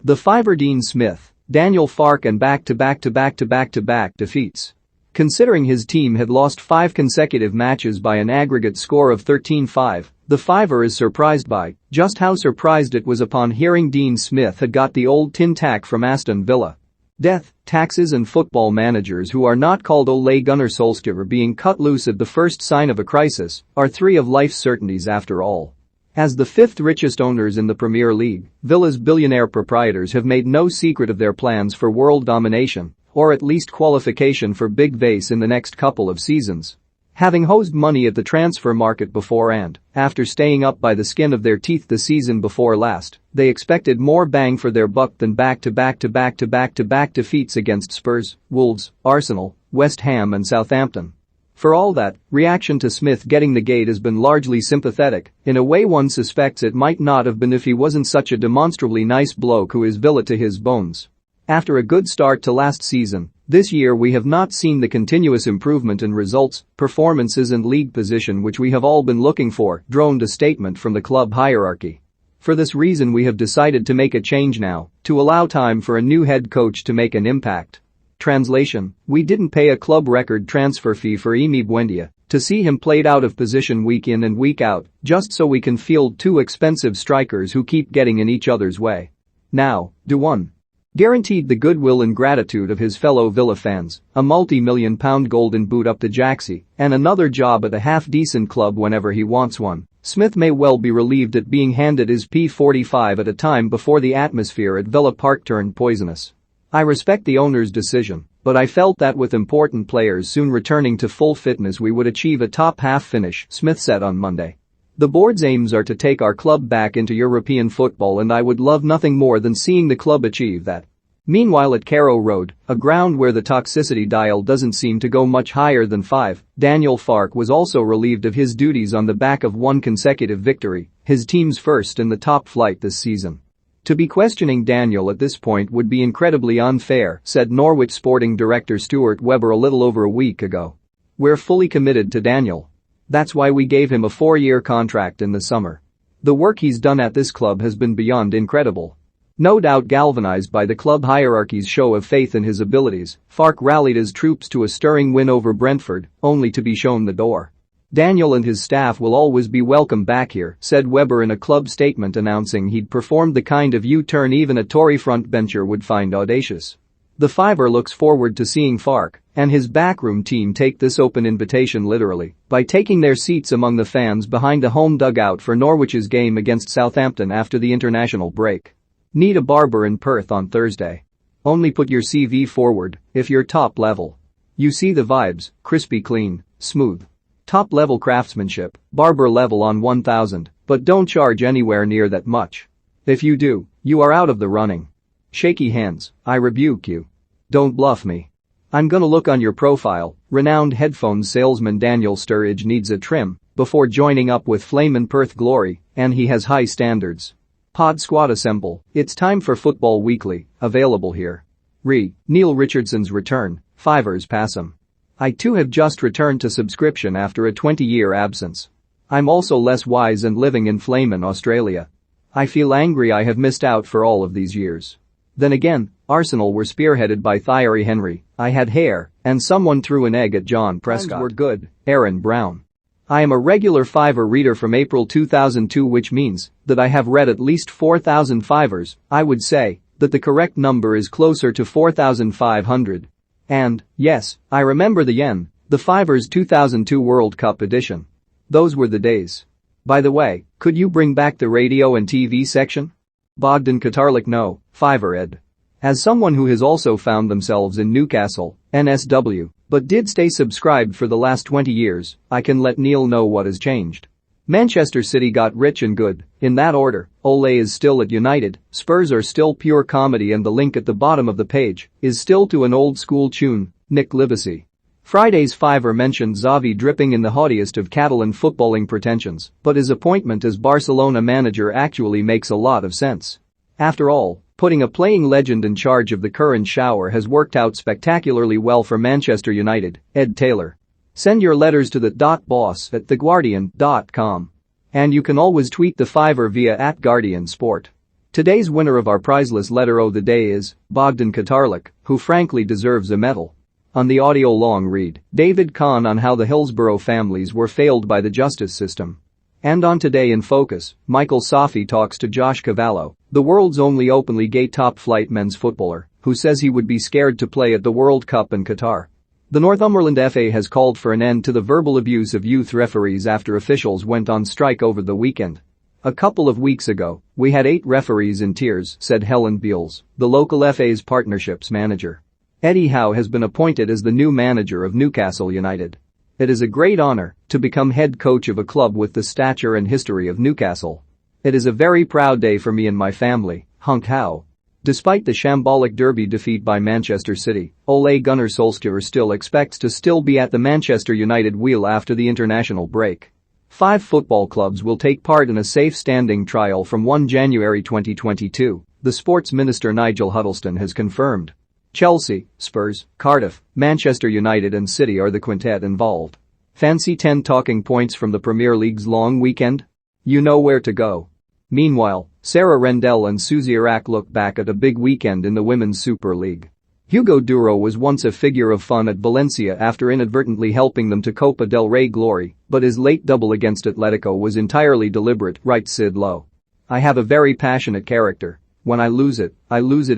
The Fiver Dean Smith, Daniel Farke and back-to-back-to-back-to-back-to-back defeats. Considering his team had lost 5 consecutive matches by an aggregate score of 13-5, the Fiver is surprised by just how surprised it was upon hearing Dean Smith had got the old tin tack from Aston Villa. Death, taxes and football managers who are not called Ole Gunnar Solskjaer being cut loose at the first sign of a crisis are 3 of life's certainties after all. As the 5th richest owners in the Premier League, Villa's billionaire proprietors have made no secret of their plans for world domination, or at least qualification for big vase in the next couple of seasons. Having hosed money at the transfer market before and, after staying up by the skin of their teeth the season before last, they expected more bang for their buck than back-to-back-to-back-to-back-to-back defeats against Spurs, Wolves, Arsenal, West Ham and Southampton. For all that, reaction to Smith getting the gate has been largely sympathetic, in a way one suspects it might not have been if he wasn't such a demonstrably nice bloke who is Villa to his bones. After a good start to last season, this year we have not seen the continuous improvement in results, performances and league position which we have all been looking for, droned a statement from the club hierarchy. For this reason we have decided to make a change now, to allow time for a new head coach to make an impact. Translation: we didn't pay a club record transfer fee for Emi Buendia to see him played out of position week in and week out, just so we can field 2 expensive strikers who keep getting in each other's way. Now, do one. Guaranteed the goodwill and gratitude of his fellow Villa fans, a multi-million-pound golden boot up to Jaxie, and another job at a half-decent club whenever he wants one. Smith may well be relieved at being handed his P45 at a time before the atmosphere at Villa Park turned poisonous. I respect the owner's decision, but I felt that with important players soon returning to full fitness we would achieve a top-half finish, Smith said on Monday. The board's aims are to take our club back into European football and I would love nothing more than seeing the club achieve that. Meanwhile at Carrow Road, a ground where the toxicity dial doesn't seem to go much higher than 5, Daniel Farke was also relieved of his duties on the back of 1 consecutive victory, his team's first in the top flight this season. To be questioning Daniel at this point would be incredibly unfair, said Norwich sporting director Stuart Webber a little over a week ago. We're fully committed to Daniel. That's why we gave him a 4-year contract in the summer. The work he's done at this club has been beyond incredible. No doubt galvanized by the club hierarchy's show of faith in his abilities, Farke rallied his troops to a stirring win over Brentford, only to be shown the door. Daniel and his staff will always be welcome back here, said Webber in a club statement announcing he'd performed the kind of U-turn even a Tory frontbencher would find audacious. The Fiver looks forward to seeing Farke and his backroom team take this open invitation literally by taking their seats among the fans behind a home dugout for Norwich's game against Southampton after the international break. Need a barber in Perth on Thursday? Only put your CV forward if you're top level. You see the vibes, crispy clean, smooth. Top-level craftsmanship, barber level on 1000, but don't charge anywhere near that much. If you do, you are out of the running. Shaky hands, I rebuke you. Don't bluff me. I'm gonna look on your profile, renowned headphones salesman Daniel Sturridge needs a trim before joining up with Flamin' Perth Glory, and he has high standards. Pod Squad assemble, it's time for Football Weekly, available here. Neil Richardson's return, Fivers pass him. I too have just returned to subscription after a 20-year absence. I'm also less wise and living in Flamin', Australia. I feel angry I have missed out for all of these years. Then again, Arsenal were spearheaded by Thierry Henry, I had hair, and someone threw an egg at John Prescott. Were good, Aaron Brown. I am a regular Fiver reader from April 2002, which means that I have read at least 4,000 Fivers. I would say that the correct number is closer to 4,500. And, yes, I remember the yen, the Fivers 2002 World Cup edition. Those were the days. By the way, could you bring back the radio and TV section? Bogdan Katarlik. No, Fiver ed. As someone who has also found themselves in Newcastle, NSW, but did stay subscribed for the last 20 years, I can let Neil know what has changed. Manchester City got rich and good, in that order. Ole is still at United, Spurs are still pure comedy, and the link at the bottom of the page is still to an old-school tune, Nick Livesey. Friday's Fiver mentioned Xavi dripping in the haughtiest of Catalan footballing pretensions, but his appointment as Barcelona manager actually makes a lot of sense. After all, putting a playing legend in charge of the current shower has worked out spectacularly well for Manchester United, Ed Taylor. Send your letters to the .boss@theguardian.com. And you can always tweet the Fiver via @GuardianSport. Today's winner of our prizeless letter O the day is Bogdan Katarlik, who frankly deserves a medal. On the audio long read, David Kahn on how the Hillsborough families were failed by the justice system. And on Today in Focus, Michael Safi talks to Josh Cavallo, the world's only openly gay top-flight men's footballer, who says he would be scared to play at the World Cup in Qatar. The Northumberland FA has called for an end to the verbal abuse of youth referees after officials went on strike over the weekend. A couple of weeks ago, we had 8 referees in tears, said Helen Beals, the local FA's partnerships manager. Eddie Howe has been appointed as the new manager of Newcastle United. It is a great honor to become head coach of a club with the stature and history of Newcastle. It is a very proud day for me and my family, hunked Howe. Despite the shambolic derby defeat by Manchester City, Ole Gunnar Solskjaer still expects to be at the Manchester United wheel after the international break. 5 football clubs will take part in a safe standing trial from 1 January 2022, the sports minister Nigel Huddleston has confirmed. Chelsea, Spurs, Cardiff, Manchester United and City are the quintet involved. Fancy 10 talking points from the Premier League's long weekend? You know where to go. Meanwhile, Sarah Rendell and Susie Arak look back at a big weekend in the Women's Super League. Hugo Duro was once a figure of fun at Valencia after inadvertently helping them to Copa del Rey glory, but his late double against Atletico was entirely deliberate, writes Sid Lowe. I have a very passionate character. When I lose it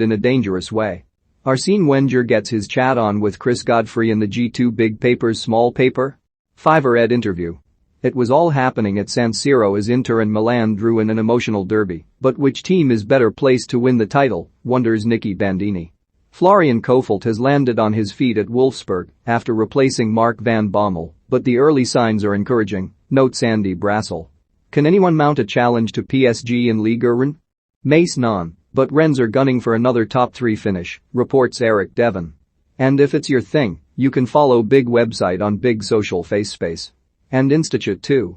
in a dangerous way. Arsene Wenger gets his chat on with Chris Godfrey in the G2 Big Paper's Small Paper? Fiverr Ed interview. It was all happening at San Siro as Inter and Milan drew in an emotional derby, but which team is better placed to win the title, wonders Nicky Bandini. Florian Kofeld has landed on his feet at Wolfsburg after replacing Mark van Bommel, but the early signs are encouraging, notes Andy Brassel. Can anyone mount a challenge to PSG in Ligue 1? Mace none. But Rennes are gunning for another top 3 finish, reports Eric Devon. And if it's your thing, you can follow Big website on Big social face space. And Institute too.